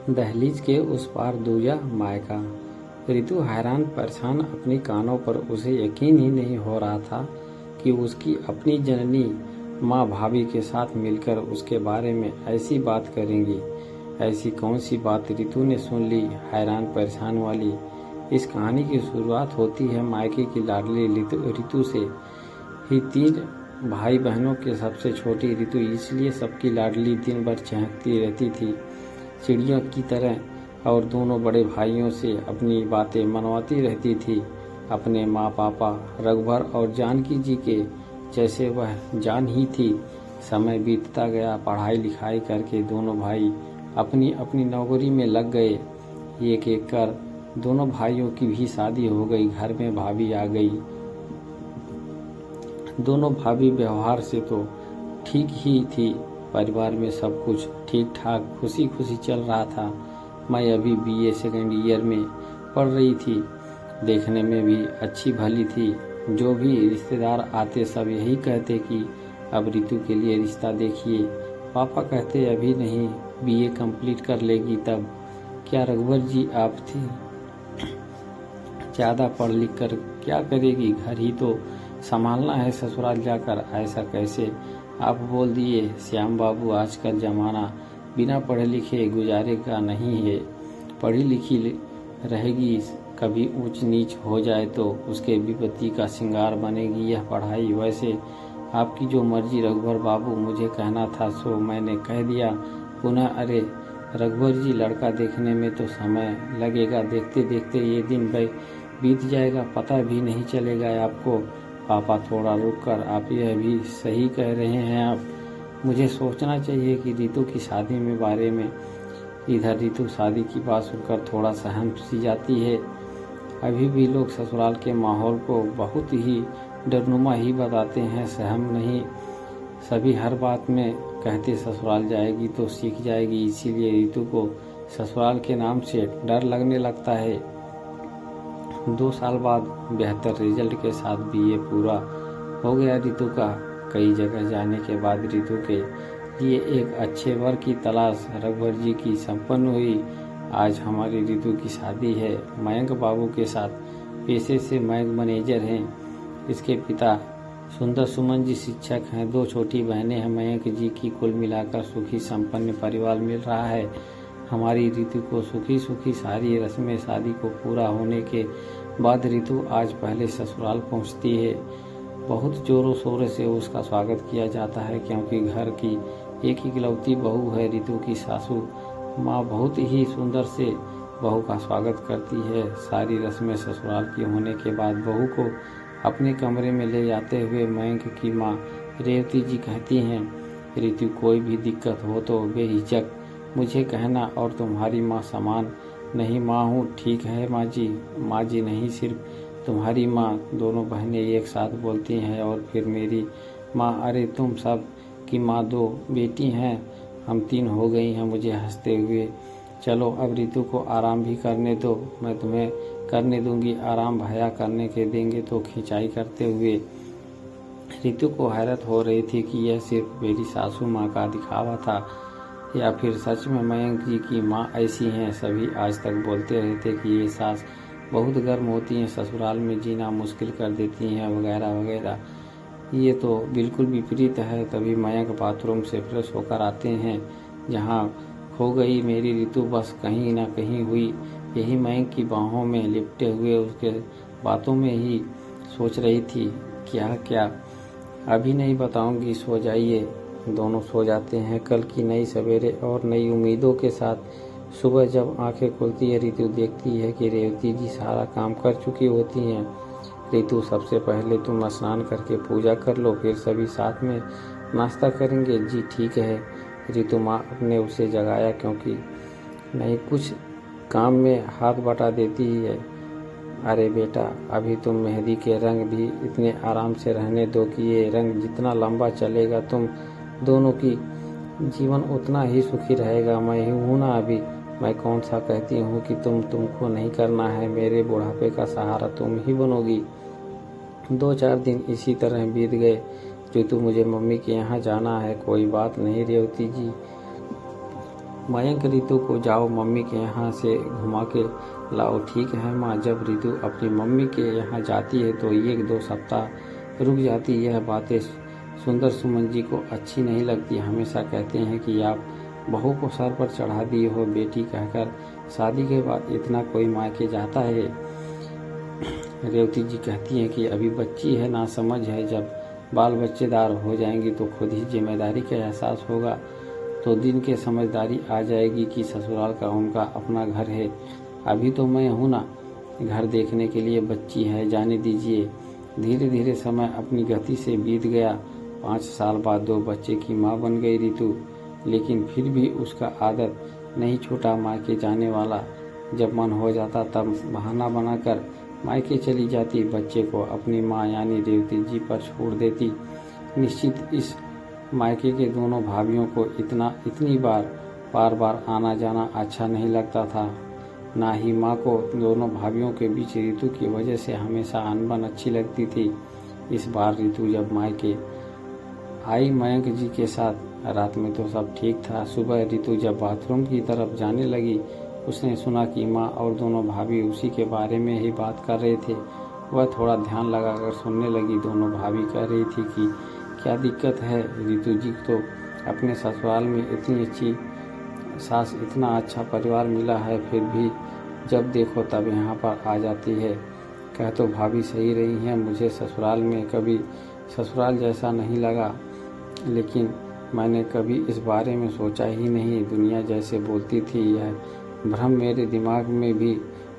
दहलीज के उस पार दूजा मायका। ऋतु हैरान परेशान अपनी कानों पर, उसे यकीन ही नहीं हो रहा था कि उसकी अपनी जननी माँ भाभी के साथ मिलकर उसके बारे में ऐसी बात करेंगी। ऐसी कौन सी बात ऋतु ने सुन ली, हैरान परेशान वाली। इस कहानी की शुरुआत होती है मायके की लाडली ऋतु से ही। 3 भाई बहनों के सबसे छोटी ऋतु इसलिए सबकी लाडली, दिन भर चहकती रहती थी चिड़ियों की तरह, और दोनों बड़े भाइयों से अपनी बातें मनवाती रहती थी, अपने माँ पापा रघुवर और जानकी जी के जैसे वह जान ही थी। समय बीतता गया, पढ़ाई लिखाई करके दोनों भाई अपनी अपनी नौकरी में लग गए। एक एक कर दोनों भाइयों की भी शादी हो गई, घर में भाभी आ गई। दोनों भाभी व्यवहार से तो ठीक ही थी, परिवार में सब कुछ ठीक ठाक खुशी खुशी चल रहा था। मैं अभी BA सेकेंड ईयर में पढ़ रही थी, देखने में भी अच्छी भली थी। जो भी रिश्तेदार आते सब यही कहते कि अब ऋतु के लिए रिश्ता देखिए। पापा कहते अभी नहीं, BA कंप्लीट कर लेगी तब। क्या रघुवर जी आप थी, ज़्यादा पढ़ लिख कर क्या करेगी, घर ही तो संभालना है, ससुराल जाकर ऐसा कैसे आप बोल दिए। श्याम बाबू, आजकल जमाना बिना पढ़े लिखे गुजारे का नहीं है। पढ़ी लिखी रहेगी, कभी ऊंच नीच हो जाए तो उसके विपत्ति का श्रृंगार बनेगी यह पढ़ाई। वैसे आपकी जो मर्जी रघुवर बाबू, मुझे कहना था सो मैंने कह दिया। पुनः अरे रघुवर जी, लड़का देखने में तो समय लगेगा, देखते देखते ये दिन बीत जाएगा, पता भी नहीं चलेगा आपको। पापा थोड़ा रुक कर, आप यह भी सही कह रहे हैं आप, मुझे सोचना चाहिए कि ऋतु की शादी में बारे में। इधर ऋतु शादी की बात सुनकर थोड़ा सहम सी जाती है। अभी भी लोग ससुराल के माहौल को बहुत ही डरनुमा ही बताते हैं, सहम नहीं। सभी हर बात में कहते ससुराल जाएगी तो सीख जाएगी, इसीलिए ऋतु को ससुराल के नाम से डर लगने लगता है। 2 साल बाद बेहतर रिजल्ट के साथ BA पूरा हो गया ऋतु का। कई जगह जाने के बाद ऋतु के लिए एक अच्छे वर की तलाश रघुवर जी की संपन्न हुई। आज हमारी ऋतु की शादी है मयंक बाबू के साथ। पेशे से मयंक मैनेजर हैं, इसके पिता सुंदर सुमन जी शिक्षक हैं। 2 छोटी बहनें हैं मयंक जी की। कुल मिलाकर सुखी संपन्न परिवार मिल रहा है हमारी ऋतु को। सुखी सुखी सारी रस्में शादी को पूरा होने के बाद ऋतु आज पहले ससुराल पहुंचती है। बहुत जोरों शोरों से उसका स्वागत किया जाता है, क्योंकि घर की एक इकलौती बहू है। ऋतु की सासू माँ बहुत ही सुंदर से बहू का स्वागत करती है। सारी रस्में ससुराल की होने के बाद बहू को अपने कमरे में ले जाते हुए मयंक की माँ रेवती जी कहती हैं, ऋतु कोई भी दिक्कत हो तो बेहिचक मुझे कहना, और तुम्हारी माँ समान नहीं माँ हूँ। ठीक है माँ जी। माँ जी नहीं, सिर्फ तुम्हारी माँ। दोनों बहनें एक साथ बोलती हैं। और फिर मेरी माँ। अरे तुम सब की माँ 2 बेटी हैं, हम 3 हो गई हैं। मुझे हंसते हुए, चलो अब ऋतु को आराम भी करने दो, मैं तुम्हें करने दूंगी आराम, भैया करने के देंगे तो खिंचाई करते हुए। ऋतु को हैरत हो रही थी कि यह सिर्फ मेरी सासू माँ का दिखावा था या फिर सच में मयंक जी की माँ ऐसी हैं। सभी आज तक बोलते रहते कि ये सास बहुत गर्म होती हैं, ससुराल में जीना मुश्किल कर देती हैं, वगैरह वगैरह। ये तो बिल्कुल विपरीत है। तभी मयंक बाथरूम से फ्रेश होकर आते हैं। जहाँ खो गई मेरी ऋतु बस कहीं ना कहीं हुई। यही मयंक की बाहों में लिपटे हुए उसके बातों में ही सोच रही थी। क्या क्या अभी नहीं बताऊंगी, सो जाइए। दोनों सो जाते हैं। कल की नई सवेरे और नई उम्मीदों के साथ सुबह जब आंखें खुलती है, ऋतु देखती है कि रेवती जी सारा काम कर चुकी होती हैं। ऋतु, सबसे पहले तुम स्नान करके पूजा कर लो, फिर सभी साथ में नाश्ता करेंगे। जी ठीक है। ऋतु माँ ने उसे जगाया, क्योंकि नहीं कुछ काम में हाथ बटा देती ही है। अरे बेटा, अभी तुम मेहंदी के रंग भी इतने आराम से रहने दो कि ये रंग जितना लंबा चलेगा तुम दोनों की जीवन उतना ही सुखी रहेगा। मैं ही हूँ ना अभी, मैं कौन सा कहती हूँ कि तुमको नहीं करना है। मेरे बुढ़ापे का सहारा तुम ही बनोगी। 2-4 दिन इसी तरह बीत गए। ऋतु, मुझे मम्मी के यहाँ जाना है। कोई बात नहीं रेवती जी, मयंक रितु को जाओ मम्मी के यहाँ से घुमा के लाओ। ठीक है माँ। जब रितु अपनी मम्मी के यहाँ जाती है तो 1-2 सप्ताह रुक जाती। यह बातें सुंदर सुमन जी को अच्छी नहीं लगती। हमेशा कहते हैं कि आप बहू को सर पर चढ़ा दिए हो। बेटी कहकर शादी के बाद इतना कोई मायके जाता है। रेवती जी कहती हैं कि अभी बच्ची है, ना समझ है। जब बाल बच्चेदार हो जाएंगी तो खुद ही जिम्मेदारी का एहसास होगा तो दिन के समझदारी आ जाएगी कि ससुराल का उनका अपना घर है। अभी तो मैं हूँ ना, घर देखने के लिए बच्ची है, जाने दीजिए। धीरे धीरे समय अपनी गति से बीत गया। 5 साल बाद 2 बच्चे की माँ बन गई रितु, लेकिन फिर भी उसका आदत नहीं छूटा मायके जाने वाला। जब मन हो जाता तब बहाना बनाकर मायके चली जाती, बच्चे को अपनी माँ यानी रेवती जी पर छोड़ देती। निश्चित इस मायके के दोनों भाभियों को इतनी बार बार आना जाना अच्छा नहीं लगता था। ना ही माँ को दोनों भाभियों के बीच रितु की वजह से हमेशा अनबन अच्छी लगती थी। इस बार रितु जब मायके आई मयंक जी के साथ, रात में तो सब ठीक था। सुबह रितु जब बाथरूम की तरफ जाने लगी, उसने सुना कि माँ और दोनों भाभी उसी के बारे में ही बात कर रहे थे। वह थोड़ा ध्यान लगाकर सुनने लगी। दोनों भाभी कह रही थी कि क्या दिक्कत है, रितु जी तो अपने ससुराल में इतनी अच्छी सास, इतना अच्छा परिवार मिला है, फिर भी जब देखो तब यहाँ पर आ जाती है। कह तो भाभी सही रही हैं, मुझे ससुराल में कभी ससुराल जैसा नहीं लगा, लेकिन मैंने कभी इस बारे में सोचा ही नहीं। दुनिया जैसे बोलती थी, यह भ्रम मेरे दिमाग में भी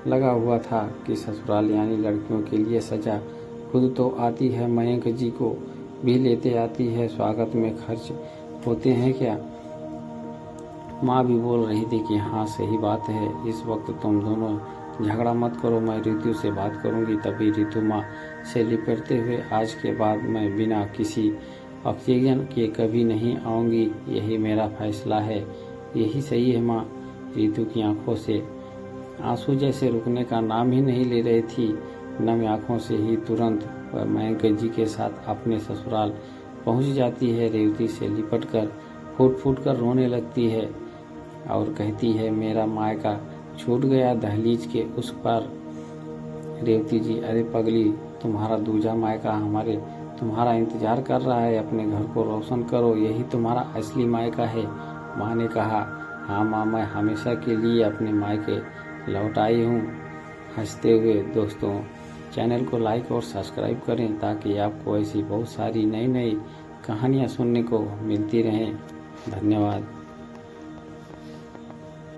लगा हुआ था कि ससुराल यानी लड़कियों के लिए सजा। खुद तो आती है, मयंक जी को भी लेते आती है। स्वागत में खर्च होते हैं क्या? माँ भी बोल रही थी कि हाँ सही बात है। इस वक्त तुम दोनों झगड़ा मत करो, मैं रितु से बात करूँगी। तभी रितु माँ से लिपटते हुए, आज के बाद मैं बिना किसी ऑक्सीजन के कभी नहीं आऊँगी, यही मेरा फैसला है। यही सही है माँ। रितु की आंखों से आंसू जैसे रुकने का नाम ही नहीं ले रही थी। नम आंखों से ही तुरंत वह मयंक जी के साथ अपने ससुराल पहुंच जाती है। रेवती से लिपटकर फूट कर रोने लगती है और कहती है, मेरा मायका छूट गया दहलीज के उस पार। रेवती जी, अरे पगली, तुम्हारा दूजा मायका तुम्हारा इंतजार कर रहा है। अपने घर को रोशन करो, यही तुम्हारा असली मायका है। माँ ने कहा, हाँ माँ, मैं हमेशा के लिए अपने मायके लौट आई हूँ। हंसते हुए दोस्तों, चैनल को लाइक और सब्सक्राइब करें ताकि आपको ऐसी बहुत सारी नई कहानियाँ सुनने को मिलती रहें। धन्यवाद।